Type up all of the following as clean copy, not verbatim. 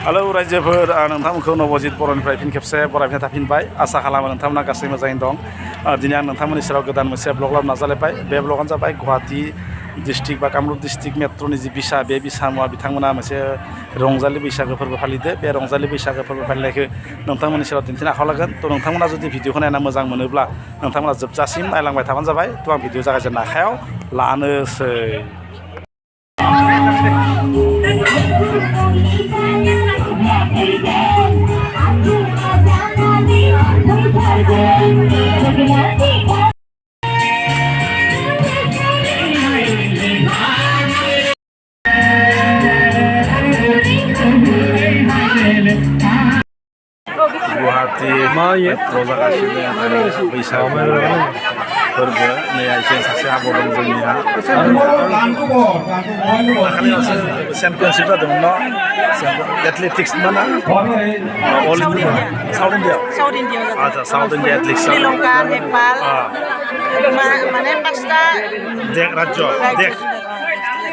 Halo Raijwfwr nोंथांमोनखौ Nabajit बर'निफ्राय fin खेबसे बरायफिननाय थाफिनबाय आसा खालामो नोंथांमोना गासै मोजाङैनो दं दिनै आं नोंथांमोननि सेराव गोदान मोनसे ब्लग लाबोनो नाजालायबाय बे ब्लगानो जाबाय गुवाहाटी डिस्ट्रिक्ट बा कामरुप डिस्ट्रिक्ट मेट्र'नि जि बिसा बे बिसामुआ बिथांमोना मोनसे रंजालि बैसागो फोरबो फालिदो बे रंजालि बैसागो फोरबो फालिनायखौ नोंथांमोननि सेराव दिन्थिनो आखायाव लागोन थ' नोंथांमोना जुदि भिडिअखौ नायना मोजां मोनोब्ला नोंथांमोना जोबजासिम नायलांबाय थाबानो जाबाय थ' आं भिडिअ जागायजेननो आखायाव लानोसै गुवाहाटी मेट्र' जागासिनो बैसागु फोरबो नै आइथिं सासे आब' दं जोंनिया दाखालियावसो चेम्पियनशिप जादोंमोन न' एथलेटिक्समोन ना अल इण्डिया साउथ इण्डिया आচ্ছা south India athletics Sri Lanka Nepal माने पाँचटा राज्य देश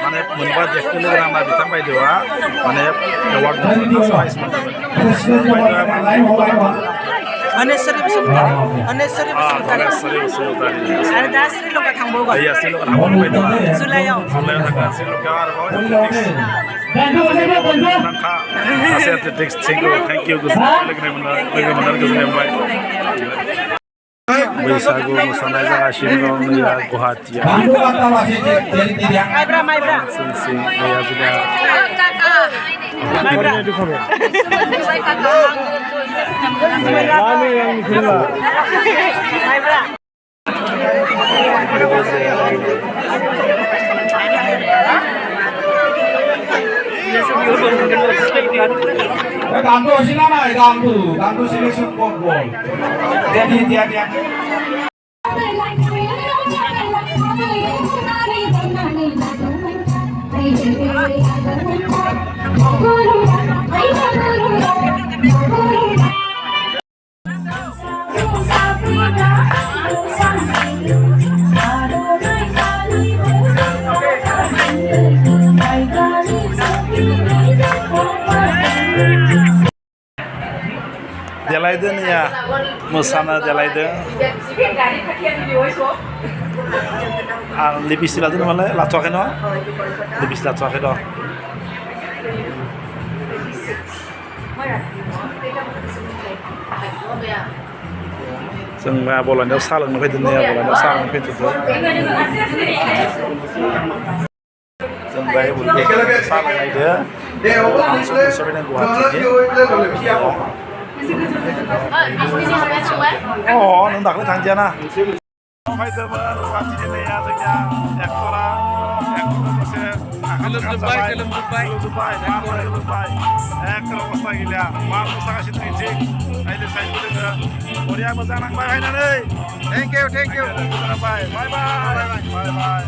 माने मोनबा देशखौ लोगो नांना बिथां बायदेवा माने एवार्ड मोनदोंमोन प्राइज मोनदोंमोन अनेश्वरी बसुमतारी आरो दा श्रीलंका थांबावगोन श्रीलंका थांबावबाय दं जुलाइआव थांगोन श्रीलंकायाव आरोबाव एथलेटिक्स थेंक इउ लोगो मोननानै गोजोननाय मोनबाय बैसागु मोसानाय जागासिनो दं नैया गुवाहाटीयाव माइब्रा Gantu sila na, gantu sila support ball. Dia. देलायदो नैया मोसानो देलायदो आं लिपस्टिक लादों नामालाय लाथ'वाखै न' लिपस्टिक लाथ'वाखै र' जों मा बलानियाव साहा लोंनो फैदों नैया बलानियाव साहा लोंनो फैथ'दो जों दायो साहा लोंनायदो सफैदों गुवाहाटीनि नों दाख्लै थांदियाना फैदोंमोन गुवाहाटीनि नैया जोंनिया एक्टरा दसे गोलोमजोब्बाय एखदम अबस्था गैलिया मा मोसागासिनो दं नायनो साइडबो दोङो बरिया मोजां नांबाय फैनानै थेंक इउ गोजोनबाय बाय